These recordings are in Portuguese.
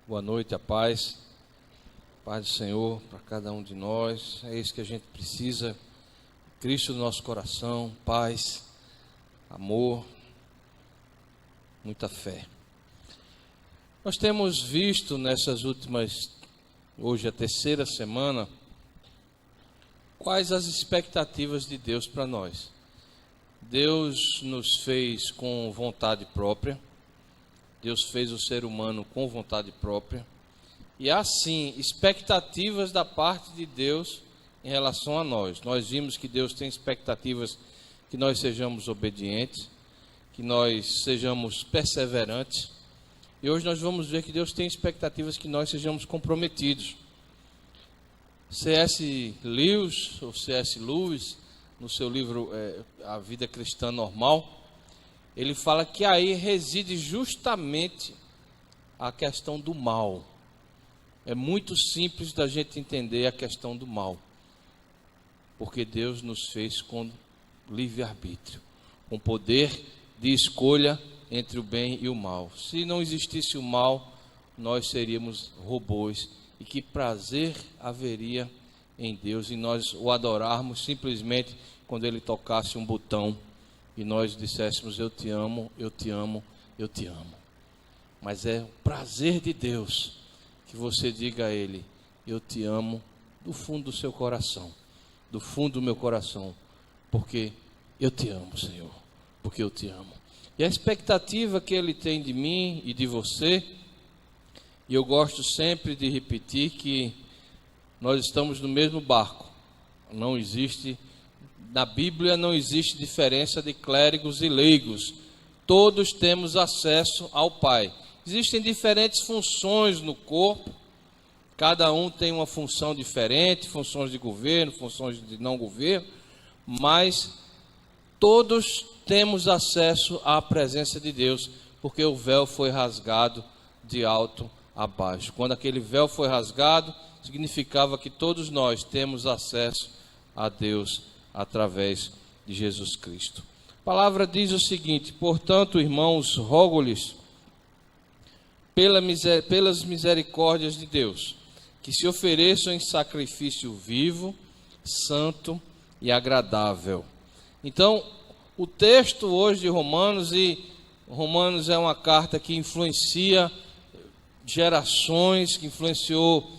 Boa noite, a paz. Paz do Senhor para cada um de nós. É isso que a gente precisa. Cristo no nosso coração, paz, amor, muita fé. Nós temos visto nessas últimas, hoje a terceira semana, quais as expectativas de Deus para nós. Deus nos fez com vontade própria. Deus fez o ser humano com vontade própria. E há sim expectativas da parte de Deus em relação a nós. Nós vimos que Deus tem expectativas que nós sejamos obedientes, que nós sejamos perseverantes. E hoje nós vamos ver que Deus tem expectativas que nós sejamos comprometidos. C.S. Lewis, ou C.S. Lewis, no seu livro A Vida Cristã Normal, ele fala que aí reside justamente a questão do mal. É muito simples da gente entender a questão do mal, porque Deus nos fez com livre-arbítrio, com poder de escolha entre o bem e o mal. Se não existisse o mal, nós seríamos robôs, e que prazer haveria em Deus em nós o adorarmos simplesmente quando Ele tocasse um botão e nós disséssemos: eu te amo, eu te amo, eu te amo. Mas é o prazer de Deus que você diga a Ele: eu te amo do fundo do seu coração, do fundo do meu coração, porque eu te amo, Senhor, porque eu te amo. E a expectativa que Ele tem de mim e de você, e eu gosto sempre de repetir que nós estamos no mesmo barco. Não existe, na Bíblia não existe diferença de clérigos e leigos. Todos temos acesso ao Pai. Existem diferentes funções no corpo, cada um tem uma função diferente, funções de governo, funções de não governo, mas todos temos acesso à presença de Deus, porque o véu foi rasgado de alto a baixo. Quando aquele véu foi rasgado, significava que todos nós temos acesso a Deus através de Jesus Cristo. A palavra diz o seguinte: portanto, irmãos, rogo-lhes pelas misericórdias de Deus, que se ofereçam em sacrifício vivo, santo e agradável. Então, o texto hoje de Romanos, e Romanos é uma carta que influencia gerações, que influenciou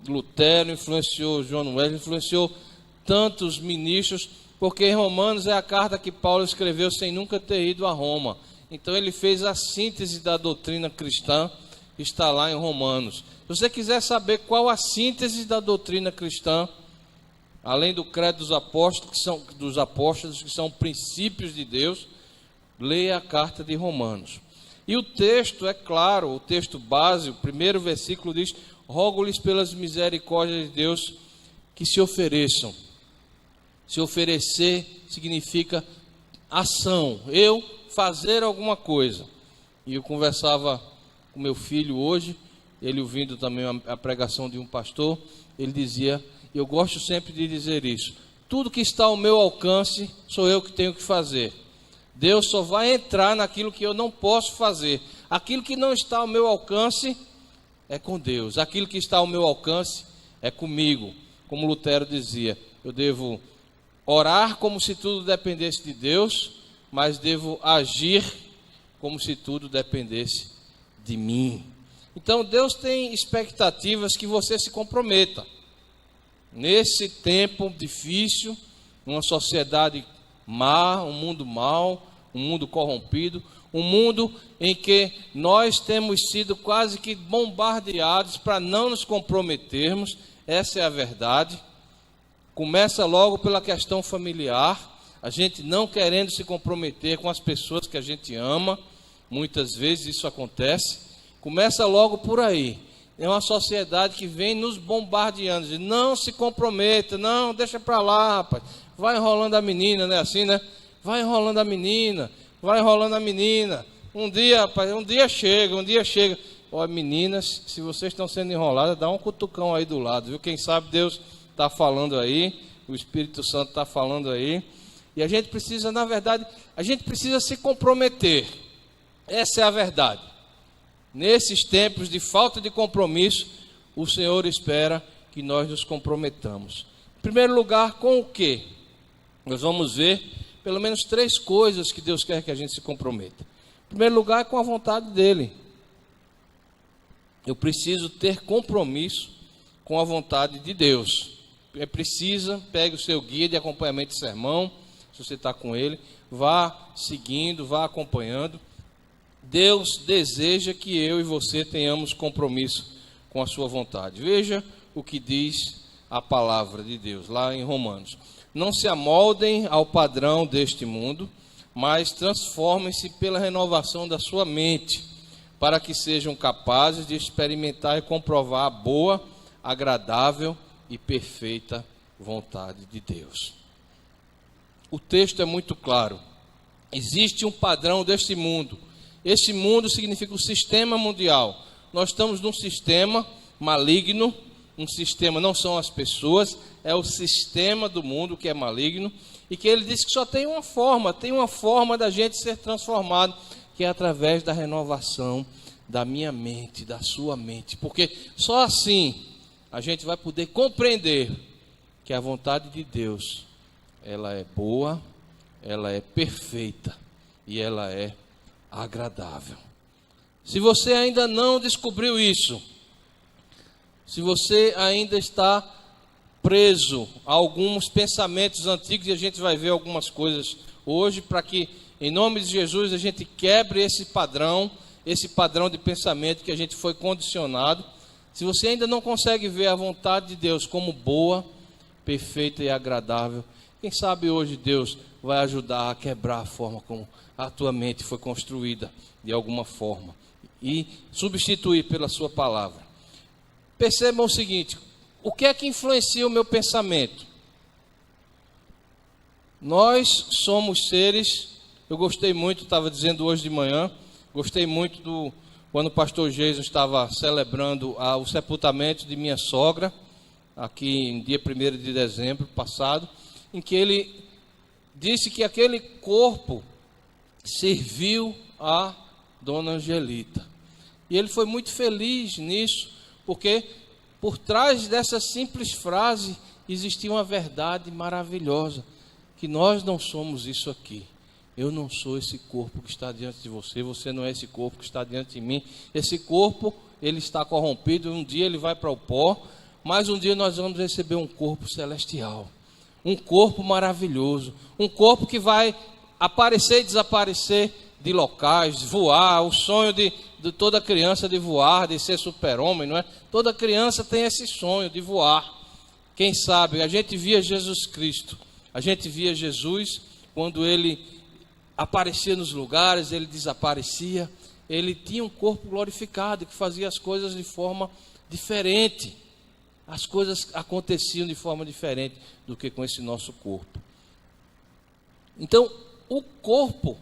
Lutero, influenciou John Wesley, influenciou tantos ministros, porque em Romanos é a carta que Paulo escreveu sem nunca ter ido a Roma. Então ele fez a síntese da doutrina cristã, que está lá em Romanos. Se você quiser saber qual a síntese da doutrina cristã, além do credo dos apóstolos, que são princípios de Deus, leia a carta de Romanos. E o texto é claro, o texto base, o primeiro versículo diz: rogo-lhes pelas misericórdias de Deus que se ofereçam. Se oferecer significa ação, eu fazer alguma coisa. E eu conversava com meu filho hoje, ele ouvindo também a pregação de um pastor, ele dizia, eu gosto sempre de dizer isso: tudo que está ao meu alcance sou eu que tenho que fazer. Deus só vai entrar naquilo que eu não posso fazer. Aquilo que não está ao meu alcance é com Deus. Aquilo que está ao meu alcance é comigo. Como Lutero dizia, eu devo orar como se tudo dependesse de Deus, mas devo agir como se tudo dependesse de mim. Então Deus tem expectativas que você se comprometa. Nesse tempo difícil, uma sociedade má, um mundo mau, um mundo corrompido, um mundo em que nós temos sido quase que bombardeados para não nos comprometermos. Essa é a verdade. Começa logo pela questão familiar, a gente não querendo se comprometer com as pessoas que a gente ama, muitas vezes isso acontece. Começa logo por aí. É uma sociedade que vem nos bombardeando, diz, não se comprometa, não, deixa para lá, rapaz. Vai enrolando a menina, não é assim, né? Vai enrolando a menina, vai enrolando a menina. Um dia, rapaz, um dia chega. Ó, meninas, se vocês estão sendo enroladas, dá um cutucão aí do lado, viu? Quem sabe Deus está falando aí, o Espírito Santo está falando aí. E a gente precisa, na verdade, a gente precisa se comprometer. Essa é a verdade. Nesses tempos de falta de compromisso, o Senhor espera que nós nos comprometamos. Em primeiro lugar, com o quê? Nós vamos ver pelo menos 3 coisas que Deus quer que a gente se comprometa. Em primeiro lugar, com a vontade dEle. Eu preciso ter compromisso com a vontade de Deus. Pegue o seu guia de acompanhamento de sermão, se você está com ele, vá seguindo, vá acompanhando. Deus deseja que eu e você tenhamos compromisso com a sua vontade. Veja o que diz a palavra de Deus, lá em Romanos. Não se amoldem ao padrão deste mundo, mas transformem-se pela renovação da sua mente, para que sejam capazes de experimentar e comprovar a boa, agradável e perfeita vontade de Deus. O texto é muito claro. Existe um padrão deste mundo. Esse mundo significa o sistema mundial. Nós estamos num sistema maligno, um sistema, não são as pessoas, é o sistema do mundo que é maligno, e que ele diz que só tem uma forma da gente ser transformado, que é através da renovação da minha mente, da sua mente, porque só assim a gente vai poder compreender que a vontade de Deus, ela é boa, ela é perfeita e ela é agradável. Se você ainda não descobriu isso, se você ainda está preso a alguns pensamentos antigos, e a gente vai ver algumas coisas hoje, para que, em nome de Jesus, a gente quebre esse padrão de pensamento que a gente foi condicionado. Se você ainda não consegue ver a vontade de Deus como boa, perfeita e agradável, quem sabe hoje Deus vai ajudar a quebrar a forma como a tua mente foi construída, de alguma forma, e substituir pela sua palavra. Percebam o seguinte: o que é que influencia o meu pensamento? Nós somos seres, eu gostei muito, estava dizendo hoje de manhã, gostei muito quando o pastor Jesus estava celebrando o sepultamento de minha sogra, aqui em dia 1º de dezembro passado, em que ele disse que aquele corpo serviu a Dona Angelita. E ele foi muito feliz nisso, porque por trás dessa simples frase existia uma verdade maravilhosa, que nós não somos isso aqui. Eu não sou esse corpo que está diante de você, você não é esse corpo que está diante de mim. Esse corpo, ele está corrompido, um dia ele vai para o pó, mas um dia nós vamos receber um corpo celestial, um corpo maravilhoso, um corpo que vai aparecer e desaparecer de locais, voar, o sonho de toda criança de voar, de ser super-homem, não é? Toda criança tem esse sonho de voar. Quem sabe, a gente via Jesus Cristo, a gente via Jesus quando ele aparecia nos lugares, ele desaparecia, ele tinha um corpo glorificado, que fazia as coisas de forma diferente. As coisas aconteciam de forma diferente do que com esse nosso corpo. Então, o corpo,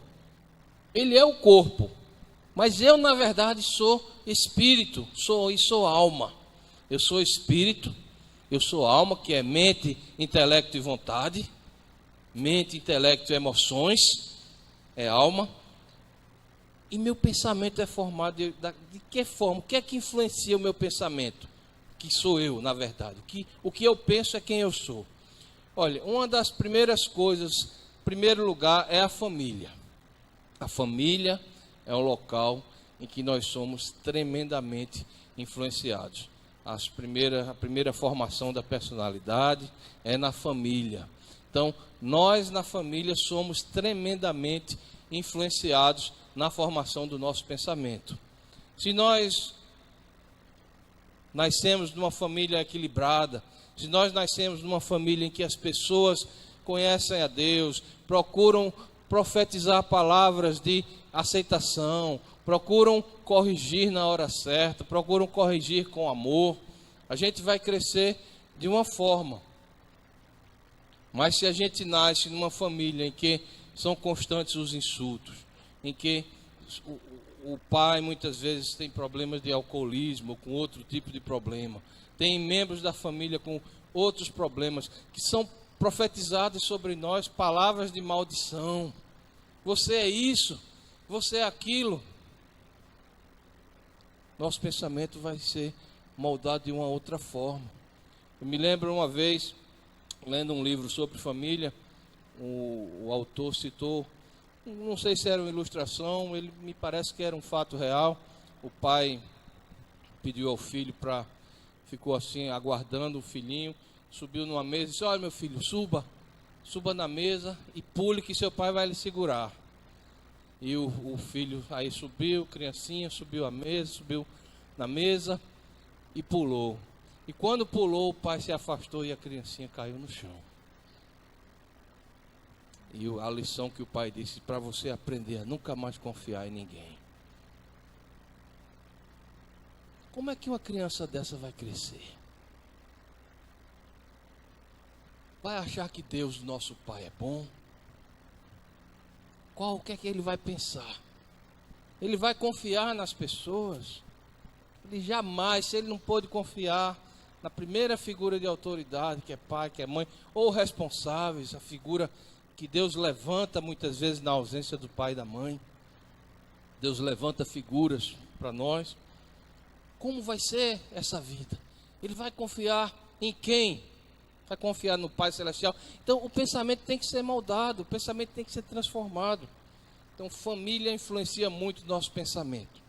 ele é o corpo, mas eu, na verdade, sou espírito, sou alma. Eu sou espírito, eu sou alma, que é mente, intelecto e vontade. Mente, intelecto e emoções, é alma. E meu pensamento é formado de que forma? O que é que influencia o meu pensamento? Que sou eu, na verdade. O que eu penso é quem eu sou. Olha, uma das primeiras coisas, em primeiro lugar, é a família. A família é um local em que nós somos tremendamente influenciados. A primeira formação da personalidade é na família. Então, nós na família somos tremendamente influenciados na formação do nosso pensamento. Se nós nascemos numa família equilibrada, se nós nascemos numa família em que as pessoas conhecem a Deus, procuram profetizar palavras de aceitação, procuram corrigir na hora certa, procuram corrigir com amor, a gente vai crescer de uma forma. Mas se a gente nasce numa família em que são constantes os insultos, em que o pai muitas vezes tem problemas de alcoolismo ou com outro tipo de problema, tem membros da família com outros problemas, que são profetizadas sobre nós palavras de maldição. Você é isso, você é aquilo. nosso pensamento vai ser moldado de uma outra forma. Eu me lembro uma vez, lendo um livro sobre família, o autor citou, não sei se era uma ilustração, ele me parece que era um fato real. O pai pediu ao filho ficou assim, aguardando o filhinho, subiu numa mesa e disse: olha, meu filho, suba na mesa e pule que seu pai vai lhe segurar. E o filho aí subiu, criancinha, subiu a mesa, subiu na mesa e pulou. E quando pulou, o pai se afastou e a criancinha caiu no chão. E a lição que o pai disse: para você aprender a nunca mais confiar em ninguém. Como é que uma criança dessa vai crescer? Vai achar que Deus, nosso Pai, é bom? O que é que ele vai pensar? Ele vai confiar nas pessoas? Ele jamais, se ele não pôde confiar na primeira figura de autoridade, que é pai, que é mãe, ou responsáveis, a figura que Deus levanta muitas vezes na ausência do pai e da mãe. Deus levanta figuras para nós. Como vai ser essa vida? Ele vai confiar em quem? Vai confiar no Pai Celestial? Então o pensamento tem que ser moldado, o pensamento tem que ser transformado. Então família influencia muito o nosso pensamento.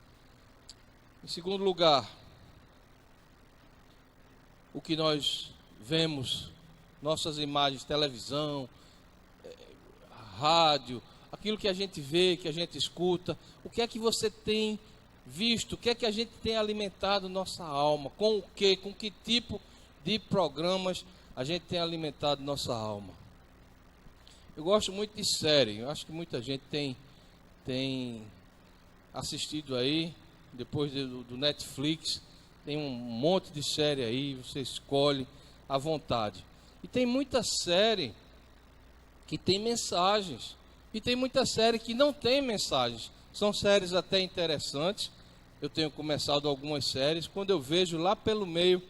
Em segundo lugar, o que nós vemos, nossas imagens, televisão, rádio, aquilo que a gente vê, que a gente escuta, o que é que você tem visto, o que é que a gente tem alimentado nossa alma, com o quê, com que tipo de programas a gente tem alimentado nossa alma. Eu gosto muito de série, eu acho que muita gente tem assistido aí, depois do Netflix, tem um monte de série aí, você escolhe à vontade. E tem muita série que tem mensagens, e tem muita série que não tem mensagens. São séries até interessantes. Eu tenho começado algumas séries, quando eu vejo lá pelo meio,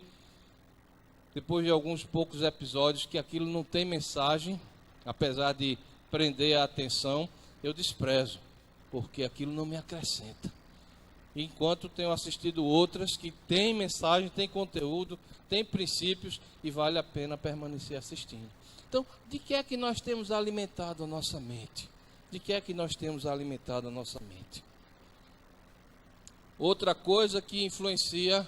depois de alguns poucos episódios, que aquilo não tem mensagem, apesar de prender a atenção, eu desprezo, porque aquilo não me acrescenta. Enquanto tenho assistido outras que têm mensagem, têm conteúdo, têm princípios e vale a pena permanecer assistindo. Então, de que é que nós temos alimentado a nossa mente? De que é que nós temos alimentado a nossa mente? Outra coisa que influencia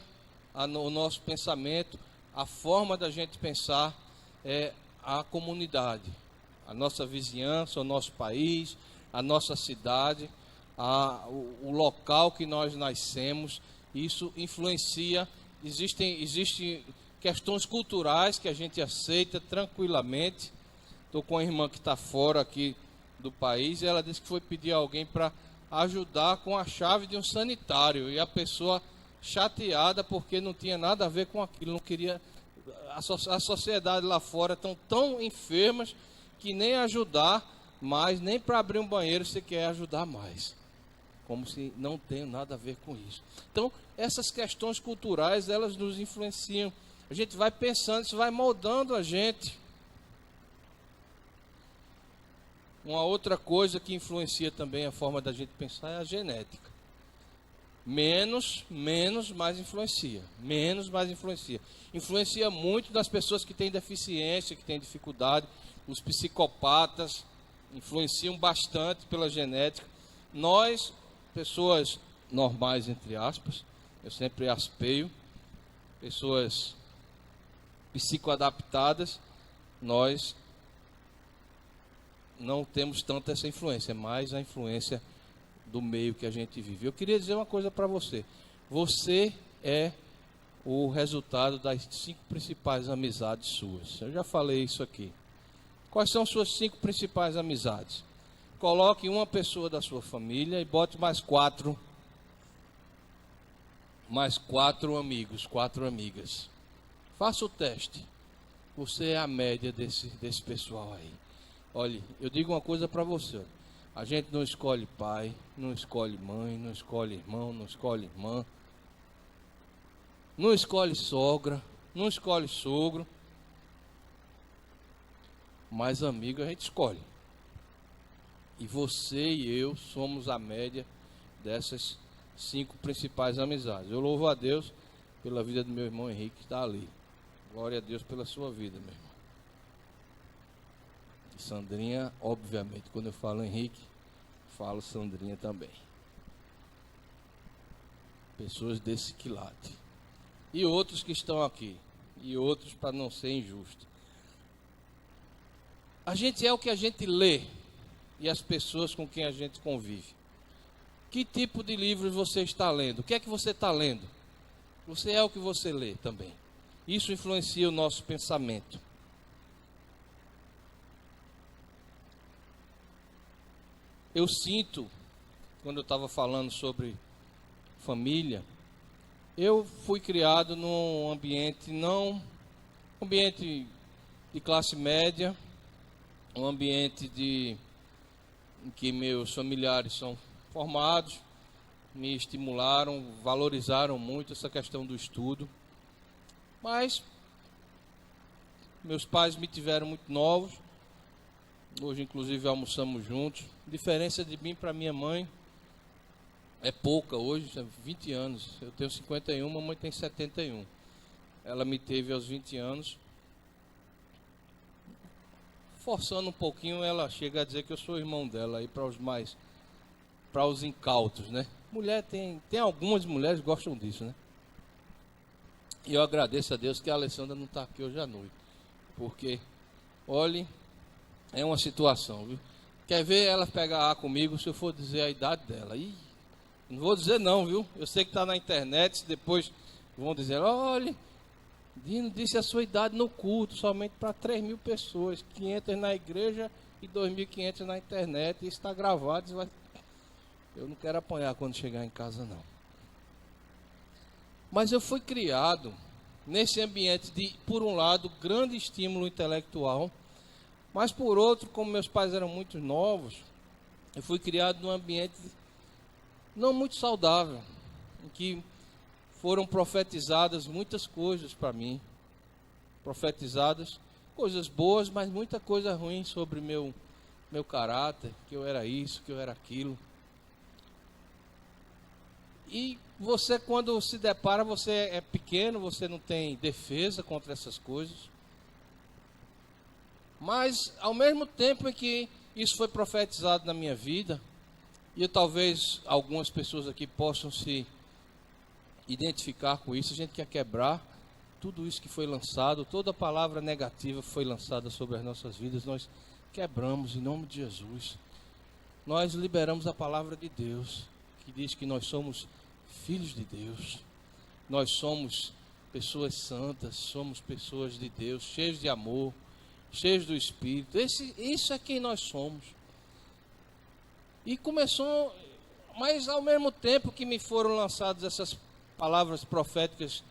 o nosso pensamento, a forma da gente pensar, é a comunidade, a nossa vizinhança, o nosso país, a nossa cidade, o local que nós nascemos. Isso influencia. Existem questões culturais que a gente aceita tranquilamente. Estou com a irmã que está fora aqui do país e ela disse que foi pedir a alguém para ajudar com a chave de um sanitário, e a pessoa chateada porque não tinha nada a ver com aquilo, não queria. A sociedade lá fora estão tão enfermas que nem ajudar mais, nem para abrir um banheiro se quer ajudar mais, como se não tenha nada a ver com isso. Então essas questões culturais, elas nos influenciam. A gente vai pensando, isso vai moldando a gente. Uma outra coisa que influencia também a forma da gente pensar é a genética. Menos, mais influencia. Menos, mais influencia. Influencia muito das pessoas que têm deficiência, que têm dificuldade. Os psicopatas influenciam bastante pela genética. Nós, pessoas normais, entre aspas, eu sempre aspeio, pessoas psicoadaptadas, nós não temos tanto essa influência, é mais a influência do meio que a gente vive. Eu queria dizer uma coisa para você. Você é o resultado das 5 principais amizades suas. Eu já falei isso aqui. Quais são suas 5 principais amizades? Coloque uma pessoa da sua família e bote mais 4 amigos, 4 amigas. Faça o teste. Você é a média desse pessoal aí. Olha, eu digo uma coisa para você. A gente não escolhe pai, não escolhe mãe, não escolhe irmão, não escolhe irmã. Não escolhe sogra, não escolhe sogro. Mas amigo a gente escolhe. E você e eu somos a média dessas 5 principais amizades. Eu louvo a Deus pela vida do meu irmão Henrique, que está ali. Glória a Deus pela sua vida, meu irmão. E Sandrinha, obviamente, quando eu falo Henrique, falo Sandrinha também. Pessoas desse quilate. E outros que estão aqui. E outros, para não ser injusto. A gente é o que a gente lê. E as pessoas com quem a gente convive. Que tipo de livros você está lendo? O que é que você está lendo? Você é o que você lê também. Isso influencia o nosso pensamento. Eu sinto, quando eu estava falando sobre família, eu fui criado num ambiente de classe média, um ambiente em que meus familiares são formados, me estimularam, valorizaram muito essa questão do estudo. Mas meus pais me tiveram muito novos. Hoje, inclusive, almoçamos juntos. A diferença de mim para minha mãe é pouca hoje, 20 anos. Eu tenho 51, mamãe tem 71. Ela me teve aos 20 anos. Forçando um pouquinho, ela chega a dizer que eu sou irmão dela, aí para os incautos, né? Mulher tem algumas mulheres que gostam disso, né? E eu agradeço a Deus que a Alessandra não está aqui hoje à noite. Porque, olhe, é uma situação, viu? Quer ver ela pegar A comigo se eu for dizer a idade dela? Ih, não vou dizer não, viu? Eu sei que está na internet, se depois vão dizer, olha, Dino disse a sua idade no culto, somente para 3.000 pessoas, 500 na igreja e 2.500 na internet, e isso está gravado. Eu não quero apanhar quando chegar em casa, não. Mas eu fui criado nesse ambiente de, por um lado, grande estímulo intelectual, mas por outro, como meus pais eram muito novos, eu fui criado num ambiente não muito saudável, em que foram profetizadas muitas coisas para mim, profetizadas coisas boas, mas muita coisa ruim sobre meu caráter, que eu era isso, que eu era aquilo. E você, quando se depara, você é pequeno, você não tem defesa contra essas coisas. Mas, ao mesmo tempo em que isso foi profetizado na minha vida, e talvez algumas pessoas aqui possam se identificar com isso, a gente quer quebrar tudo isso que foi lançado, toda palavra negativa que foi lançada sobre as nossas vidas, nós quebramos em nome de Jesus. Nós liberamos a palavra de Deus, que diz que nós somos filhos de Deus, nós somos pessoas santas, somos pessoas de Deus, cheios de amor, cheios do Espírito. Isso é quem nós somos. E começou, mas ao mesmo tempo que me foram lançadas essas palavras proféticas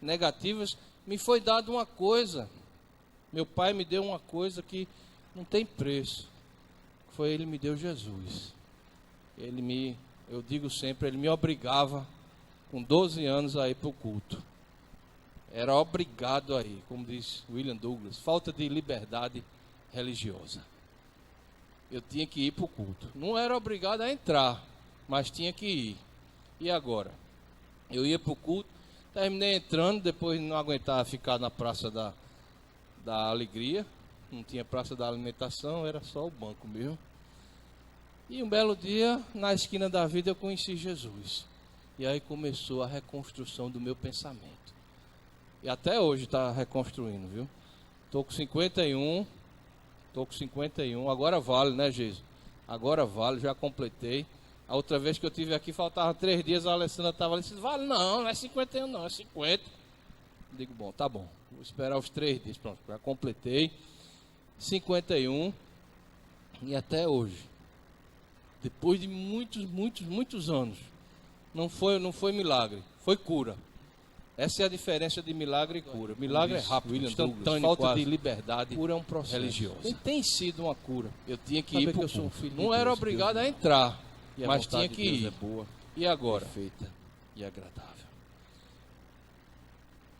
negativas, me foi dado uma coisa. Meu pai me deu uma coisa que não tem preço. Ele me deu Jesus. Eu digo sempre, ele me obrigava com 12 anos a ir para o culto. Era obrigado a ir, como diz William Douglas, falta de liberdade religiosa. Eu tinha que ir para o culto. Não era obrigado a entrar, mas tinha que ir. E agora? Eu ia para o culto, terminei entrando, depois não aguentava ficar na Praça da Alegria. Não tinha Praça da Alimentação, era só o banco mesmo. E um belo dia, na esquina da vida, eu conheci Jesus. E aí começou a reconstrução do meu pensamento. E até hoje está reconstruindo, viu? Estou com 51. Agora vale, né, Jesus? Agora vale, já completei. A outra vez que eu tive aqui, faltava 3 dias, a Alessandra estava ali e disse, vale não é 51 não, é 50. Eu digo, bom, tá bom. Vou esperar os 3 dias, pronto, já completei. 51. E até hoje, depois de muitos anos, não foi milagre, foi cura. Essa é a diferença de milagre e cura. Milagre é rápido, instantâneo, falta de liberdade. Cura é um processo religioso. E tem sido uma cura. Eu tinha que ir para o culto. Não era obrigado a entrar, mas tinha que ir. É boa, e agora? Perfeita e agradável.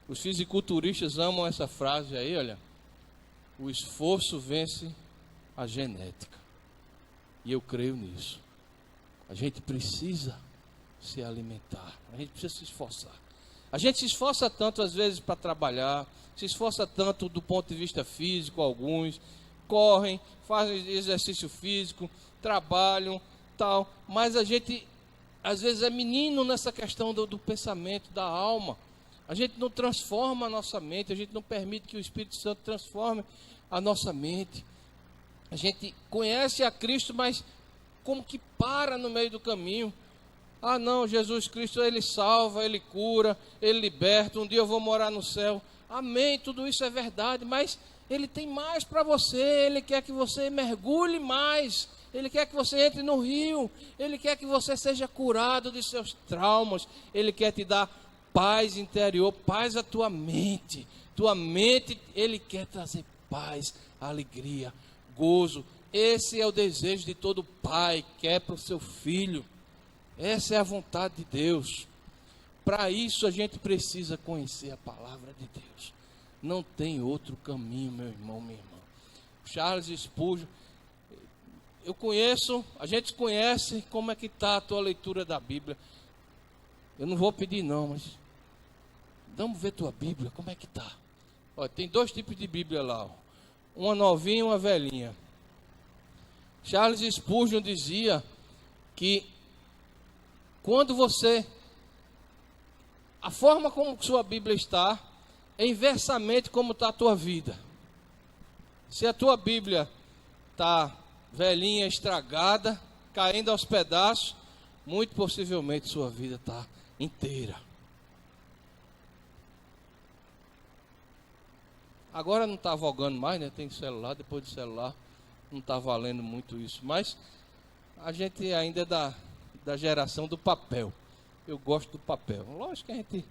Os fisiculturistas amam essa frase aí, olha. O esforço vence a genética. E eu creio nisso. A gente precisa se alimentar. A gente precisa se esforçar. A gente se esforça tanto às vezes para trabalhar, se esforça tanto do ponto de vista físico, alguns correm, fazem exercício físico, trabalham, tal, mas a gente às vezes é menino nessa questão do pensamento, da alma. A gente não transforma a nossa mente, a gente não permite que o Espírito Santo transforme a nossa mente. A gente conhece a Cristo, mas como que para no meio do caminho. Ah não, Jesus Cristo, Ele salva, Ele cura, Ele liberta, um dia eu vou morar no céu. Amém, tudo isso é verdade, mas Ele tem mais para você. Ele quer que você mergulhe mais, Ele quer que você entre no rio, Ele quer que você seja curado de seus traumas, Ele quer te dar paz interior, paz à tua mente, Ele quer trazer paz, alegria, gozo. Esse é o desejo de todo pai, quer para o seu filho. Essa é a vontade de Deus. Para isso a gente precisa conhecer a palavra de Deus. Não tem outro caminho, meu irmão, minha irmã. Charles Spurgeon, a gente conhece como é que está a tua leitura da Bíblia. Eu não vou pedir não, mas vamos ver tua Bíblia, como é que está. Olha, tem 2 tipos de Bíblia lá, ó. Uma novinha e uma velhinha. Charles Spurgeon dizia que a forma como sua Bíblia está, é inversamente como está a tua vida. Se a tua Bíblia está velhinha, estragada, caindo aos pedaços, muito possivelmente sua vida está inteira. Agora não está vogando mais, né? Tem celular, depois do celular não está valendo muito isso, mas a gente ainda é da geração do papel. Eu gosto do papel. Lógico que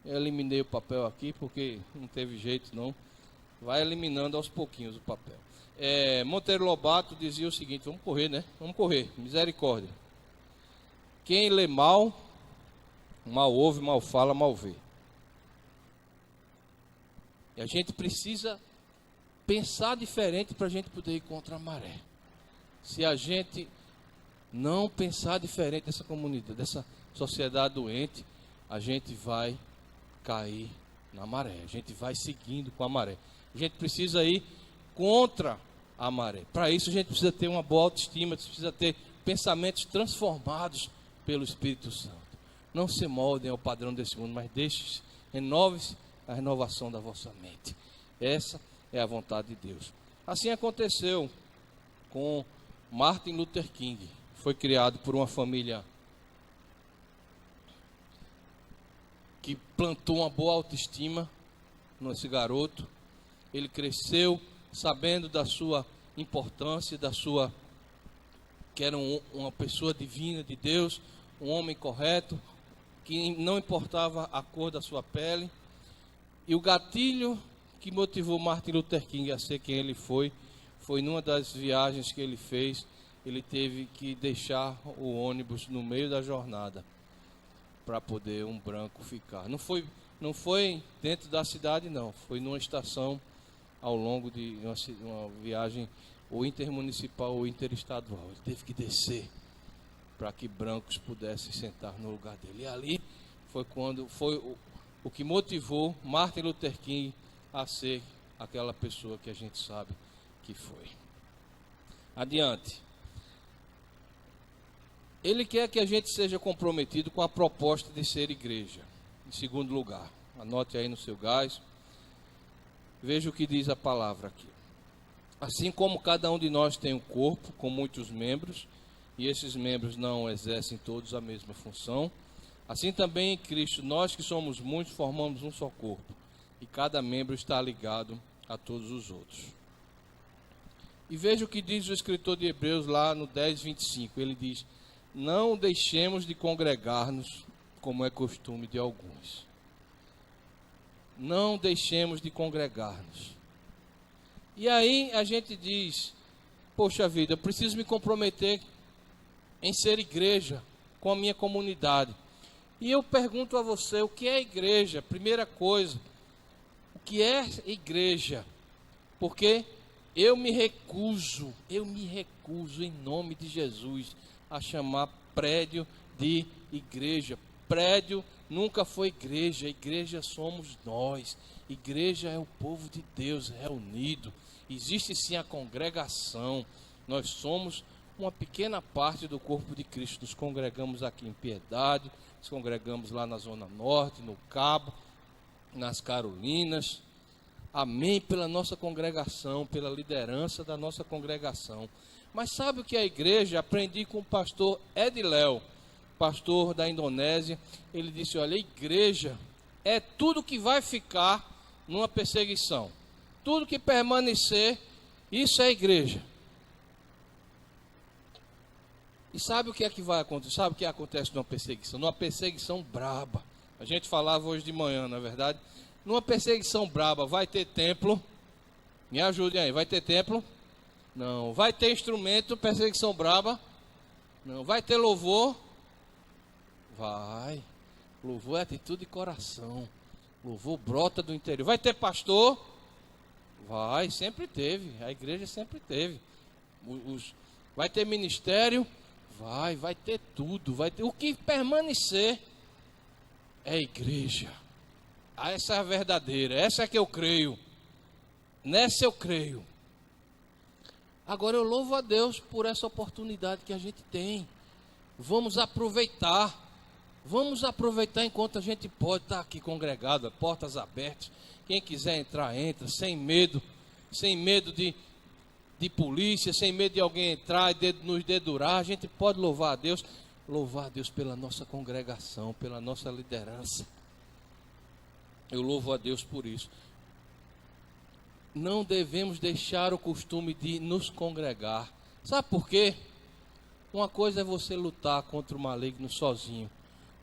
eu eliminei o papel aqui porque não teve jeito não. Vai eliminando aos pouquinhos o papel. Monteiro Lobato dizia o seguinte: vamos correr, né? Vamos correr, misericórdia. Quem lê mal ouve, mal fala, mal vê. E a gente precisa pensar diferente para a gente poder ir contra a maré. Se a gente não pensar diferente dessa comunidade, dessa sociedade doente, a gente vai cair na maré. A gente vai seguindo com a maré. A gente precisa ir contra a maré. Para isso a gente precisa ter uma boa autoestima, precisa ter pensamentos transformados pelo Espírito Santo. Não se moldem ao padrão desse mundo, mas deixe-se, renove-se a renovação da vossa mente. Essa é a vontade de Deus. Assim aconteceu com Martin Luther King. Foi criado por uma família que plantou uma boa autoestima nesse garoto. Ele cresceu sabendo da sua importância, que era uma pessoa divina de Deus, um homem correto, que não importava a cor da sua pele. E o gatilho que motivou Martin Luther King a ser quem ele foi numa das viagens que ele fez. Ele teve que deixar o ônibus no meio da jornada para poder um branco ficar. Não foi dentro da cidade, não. Foi numa estação ao longo de uma viagem ou intermunicipal ou interestadual. Ele teve que descer para que brancos pudessem sentar no lugar dele. E ali foi o que motivou Martin Luther King a ser aquela pessoa que a gente sabe que foi. Adiante. Ele quer que a gente seja comprometido com a proposta de ser igreja. Em segundo lugar, anote aí no seu gás. Veja o que diz a palavra aqui. Assim como cada um de nós tem um corpo com muitos membros, e esses membros não exercem todos a mesma função, assim também em Cristo, nós que somos muitos, formamos um só corpo, e cada membro está ligado a todos os outros. E veja o que diz o escritor de Hebreus lá no 10:25. Ele diz: não deixemos de congregar-nos, como é costume de alguns. Não deixemos de congregar-nos. E aí a gente diz: poxa vida, eu preciso me comprometer em ser igreja com a minha comunidade. E eu pergunto a você, o que é igreja? Primeira coisa, o que é igreja? Porque eu me recuso em nome de Jesus a chamar prédio de igreja. Prédio nunca foi igreja. Igreja somos nós. Igreja é o povo de Deus reunido. Existe sim a congregação. Nós somos uma pequena parte do corpo de Cristo. Nos congregamos aqui em Piedade, nos congregamos lá na Zona Norte, no Cabo, nas Carolinas. Amém pela nossa congregação, pela liderança da nossa congregação. Mas sabe o que é a igreja? Aprendi com o pastor Ediléo, pastor da Indonésia. Ele disse, olha, a igreja é tudo que vai ficar numa perseguição. Tudo que permanecer, isso é igreja. E sabe o que é que vai acontecer? Sabe o que acontece numa perseguição? Numa perseguição braba. A gente falava hoje de manhã, na verdade. Numa perseguição braba, vai ter templo? Me ajudem aí, vai ter templo? Não. Vai ter instrumento, perseguição braba? Não. Vai ter louvor? Vai. Louvor é atitude de coração. Louvor brota do interior. Vai ter pastor? Vai, sempre teve. A igreja sempre teve. Vai ter ministério? Vai ter tudo. Vai ter. O que permanecer é igreja. Essa é a verdadeira, essa é que eu creio. Nessa eu creio. Agora eu louvo a Deus por essa oportunidade que a gente tem. Vamos aproveitar. Vamos aproveitar enquanto a gente pode estar aqui congregado, portas abertas. Quem quiser entrar, entra, sem medo. Sem medo de polícia, sem medo de alguém entrar e nos dedurar. A gente pode louvar a Deus. Louvar a Deus pela nossa congregação, pela nossa liderança. Eu louvo a Deus por isso. Não devemos deixar o costume de nos congregar. Sabe por quê? Uma coisa é você lutar contra o maligno sozinho.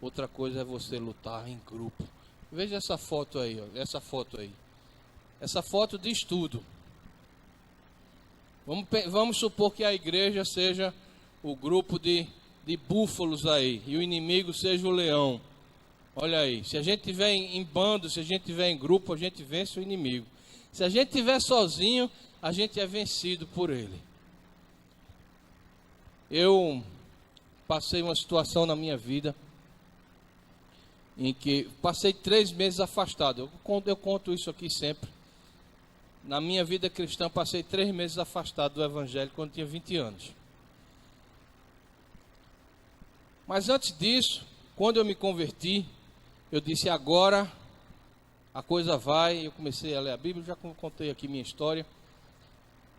Outra coisa é você lutar em grupo. Veja essa foto aí, ó, essa foto aí. Essa foto diz tudo. Vamos supor que a igreja seja o grupo de búfalos aí. E o inimigo seja o leão. Olha aí, se a gente estiver em bando, se a gente estiver em grupo, a gente vence o inimigo. Se a gente estiver sozinho, a gente é vencido por ele. Eu passei uma situação na minha vida em que passei 3 meses afastado. Eu conto isso aqui sempre. Na minha vida cristã, passei 3 meses afastado do evangelho quando tinha 20 anos. Mas antes disso, quando eu me converti, eu disse, agora a coisa vai. Eu comecei a ler a Bíblia, já contei aqui minha história.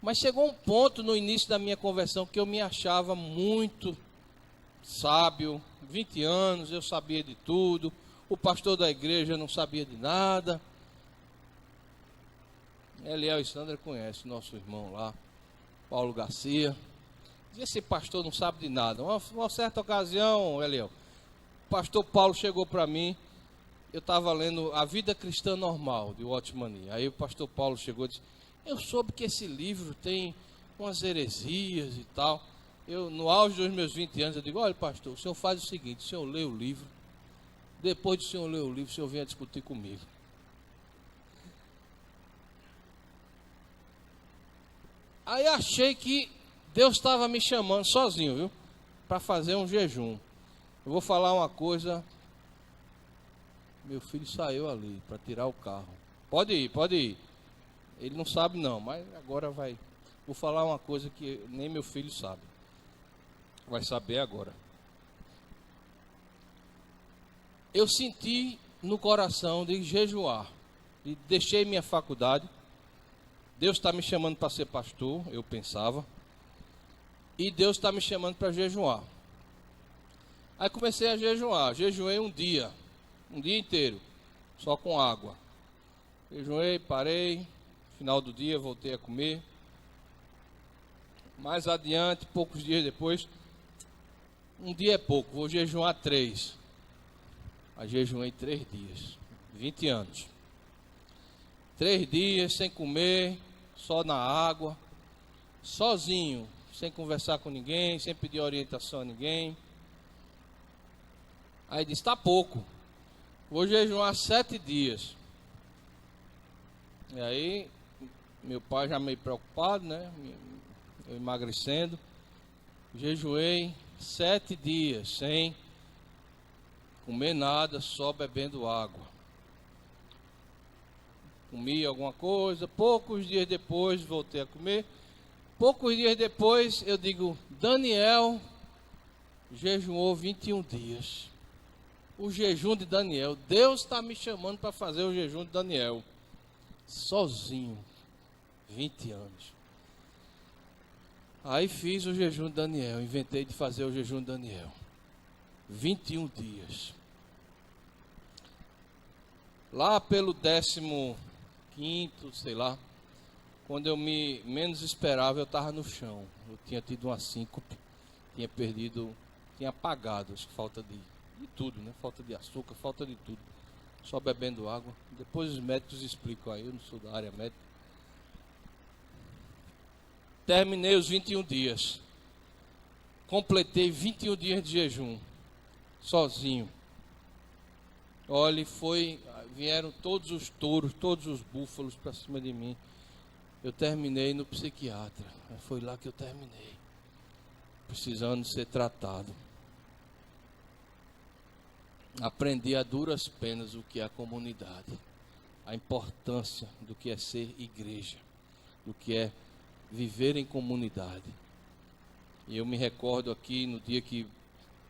Mas chegou um ponto no início da minha conversão que eu me achava muito sábio. 20 anos, eu sabia de tudo. O pastor da igreja não sabia de nada. Eliel e Sandra conhecem, nosso irmão lá, Paulo Garcia. E esse pastor não sabe de nada. Uma certa ocasião, Eliel, o pastor Paulo chegou para mim. Eu estava lendo A Vida Cristã Normal, de Watchman. Aí o pastor Paulo chegou e disse, eu soube que esse livro tem umas heresias e tal. Eu, no auge dos meus 20 anos, eu digo, olha pastor, o senhor faz o seguinte, o senhor lê o livro. Depois de o senhor ler o livro, o senhor vem a discutir comigo. Aí achei que Deus estava me chamando sozinho, viu? Para fazer um jejum. Eu vou falar uma coisa. Meu filho saiu ali para tirar o carro. Pode ir, pode ir. Ele não sabe não, mas agora vai. Vou falar uma coisa que nem meu filho sabe. Vai saber agora. Eu senti no coração de jejuar. E deixei minha faculdade. Deus está me chamando para ser pastor, eu pensava. E Deus está me chamando para jejuar. Aí comecei a jejuar. Jejuei um dia inteiro, só com água. Jejuei, parei. Final do dia, voltei a comer. Mais adiante, poucos dias depois, um dia é pouco, vou jejuar 3. Aí jejuei 3 dias, 20 anos. 3 dias sem comer, só na água, sozinho, sem conversar com ninguém, sem pedir orientação a ninguém. Aí disse, está pouco, vou jejuar 7 dias. E aí, meu pai já meio preocupado, né? Eu emagrecendo. Jejuei 7 dias sem comer nada, só bebendo água. Comi alguma coisa, poucos dias depois voltei a comer. Poucos dias depois eu digo, Daniel jejuou 21 dias. O jejum de Daniel, Deus está me chamando para fazer o jejum de Daniel. Sozinho, 20 anos. Aí fiz o jejum de Daniel, inventei de fazer o jejum de Daniel. 21 dias. Lá pelo 15º, sei lá, quando eu menos esperava, eu estava no chão. Eu tinha tido uma síncope, tinha perdido, tinha apagado, acho que falta de tudo, né? Falta de açúcar, falta de tudo. Só bebendo água. Depois os médicos explicam aí, eu não sou da área médica. Terminei os 21 dias. Completei 21 dias de jejum. Sozinho. Olha, vieram todos os touros, todos os búfalos para cima de mim. Eu terminei no psiquiatra. Foi lá que eu terminei. Precisando ser tratado. Aprendi a duras penas o que é a comunidade. A importância do que é ser igreja. Do que é viver em comunidade. E eu me recordo aqui no dia que o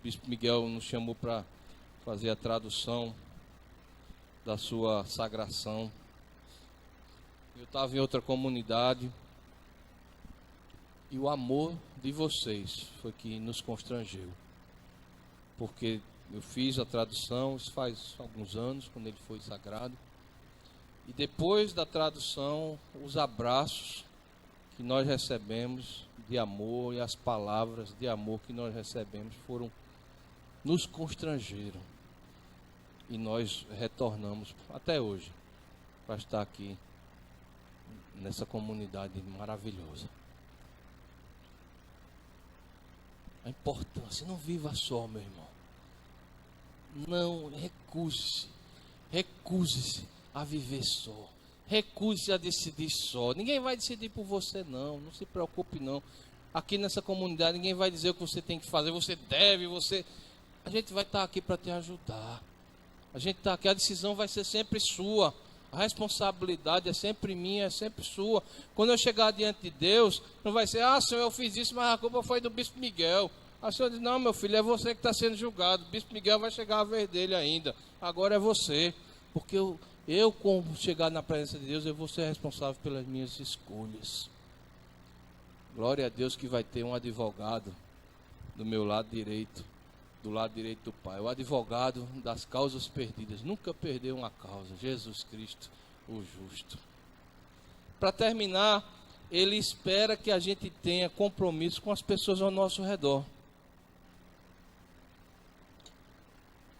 Bispo Miguel nos chamou para fazer a tradução da sua sagração. Eu estava em outra comunidade e o amor de vocês foi que nos constrangeu. Porque eu fiz a tradução, isso faz alguns anos, quando ele foi sagrado. E depois da tradução, os abraços que nós recebemos de amor e as palavras de amor que nós recebemos nos constrangeram. E nós retornamos até hoje para estar aqui nessa comunidade maravilhosa. A importância, não viva só, meu irmão. Não, recuse-se a viver só. Recuse-se a decidir só. Ninguém vai decidir por você, não se preocupe não. Aqui nessa comunidade ninguém vai dizer o que você tem que fazer, você deve, a gente vai estar aqui para te ajudar. A gente está aqui, a decisão vai ser sempre sua. A responsabilidade é sempre minha, é sempre sua. Quando eu chegar diante de Deus, não vai ser, Senhor, eu fiz isso, mas a culpa foi do Bispo Miguel. A senhora diz, não, meu filho, é você que está sendo julgado. O Bispo Miguel vai chegar a vez dele ainda. Agora é você. Porque eu, como chegar na presença de Deus, eu vou ser responsável pelas minhas escolhas. Glória a Deus que vai ter um advogado do meu lado direito, do lado direito do Pai. O advogado das causas perdidas. Nunca perdeu uma causa. Jesus Cristo, o justo. Para terminar, Ele espera que a gente tenha compromisso com as pessoas ao nosso redor.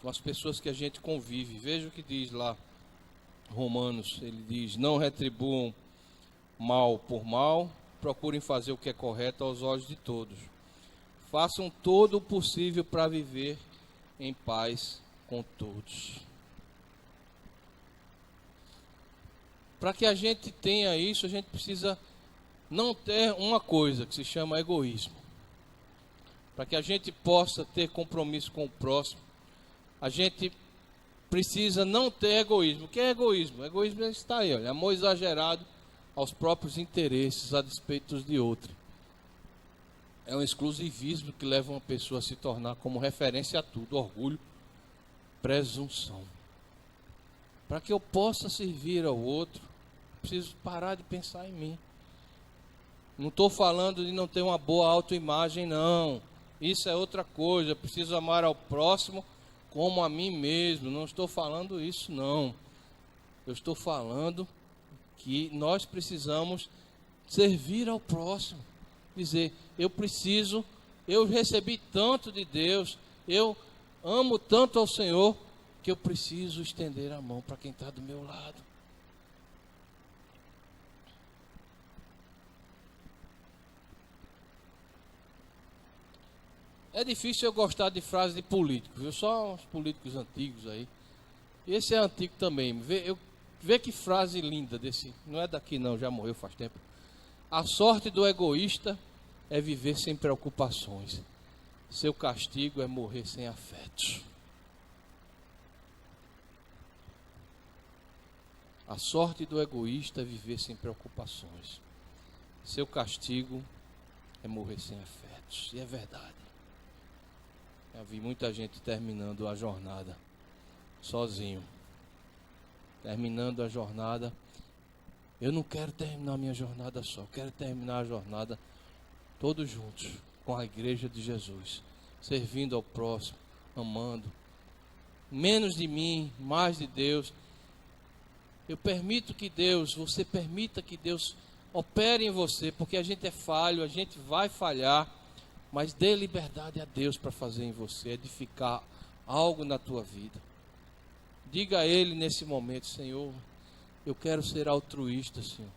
Com as pessoas que a gente convive. Veja o que diz lá Romanos, ele diz, não retribuam mal por mal, procurem fazer o que é correto aos olhos de todos. Façam todo o possível para viver em paz com todos. Para que a gente tenha isso, a gente precisa não ter uma coisa que se chama egoísmo. Para que a gente possa ter compromisso com o próximo, a gente precisa não ter egoísmo. O que é egoísmo? Egoísmo está aí, olha, amor exagerado aos próprios interesses, a despeito de outro. É um exclusivismo que leva uma pessoa a se tornar como referência a tudo, orgulho, presunção. Para que eu possa servir ao outro, preciso parar de pensar em mim. Não estou falando de não ter uma boa autoimagem, não. Isso é outra coisa. Eu preciso amar ao próximo como a mim mesmo. Não estou falando isso, não. Eu estou falando que nós precisamos servir ao próximo. Dizer, eu recebi tanto de Deus, eu amo tanto ao Senhor, que eu preciso estender a mão para quem está do meu lado. É difícil eu gostar de frases de políticos, viu? Só os políticos antigos aí. Esse é antigo também. Vê que frase linda desse. Não é daqui não, já morreu faz tempo. A sorte do egoísta é viver sem preocupações. Seu castigo é morrer sem afetos. A sorte do egoísta é viver sem preocupações. Seu castigo é morrer sem afetos. E é verdade. Já vi muita gente terminando a jornada sozinho. Terminando a jornada. Eu não quero terminar a minha jornada só. Eu quero terminar a jornada todos juntos, com a igreja de Jesus. Servindo ao próximo, amando. Menos de mim, mais de Deus. Você permita que Deus opere em você, porque a gente é falho, a gente vai falhar, mas dê liberdade a Deus para fazer em você, edificar algo na tua vida. Diga a Ele nesse momento: Senhor, eu quero ser altruísta, Senhor.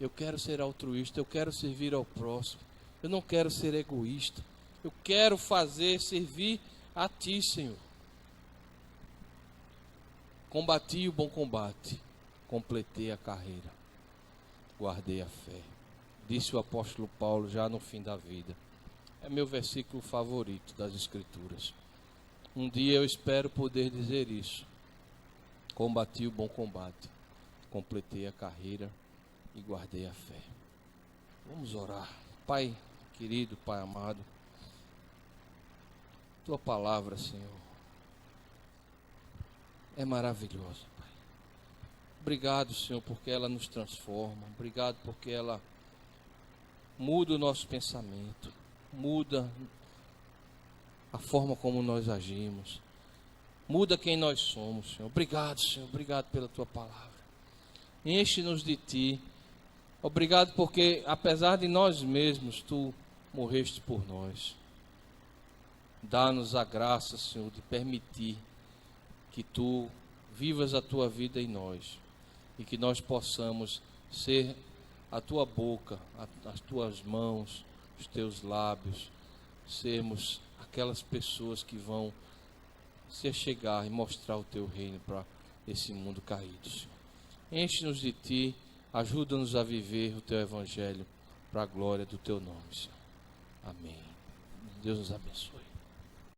Eu quero ser altruísta, eu quero servir ao próximo. Eu não quero ser egoísta. Eu quero servir a Ti, Senhor. Combati o bom combate, completei a carreira, guardei a fé. Disse o apóstolo Paulo já no fim da vida. É meu versículo favorito das Escrituras. Um dia eu espero poder dizer isso. Combati o bom combate, completei a carreira e guardei a fé. Vamos orar. Pai querido, Pai amado, Tua palavra, Senhor, é maravilhosa, Pai. Obrigado, Senhor, porque ela nos transforma. Obrigado porque ela muda o nosso pensamento, muda a forma como nós agimos, muda quem nós somos, Senhor. Obrigado, Senhor. Obrigado pela Tua palavra. Enche-nos de Ti. Obrigado porque, apesar de nós mesmos, Tu morreste por nós. Dá-nos a graça, Senhor, de permitir que Tu vivas a Tua vida em nós e que nós possamos ser a Tua boca, as Tuas mãos, os Teus lábios, sermos aquelas pessoas que vão se achegar e mostrar o Teu reino para esse mundo caído, Senhor. Enche-nos de Ti, ajuda-nos a viver o Teu Evangelho para a glória do Teu nome, Senhor. Amém. Deus nos abençoe.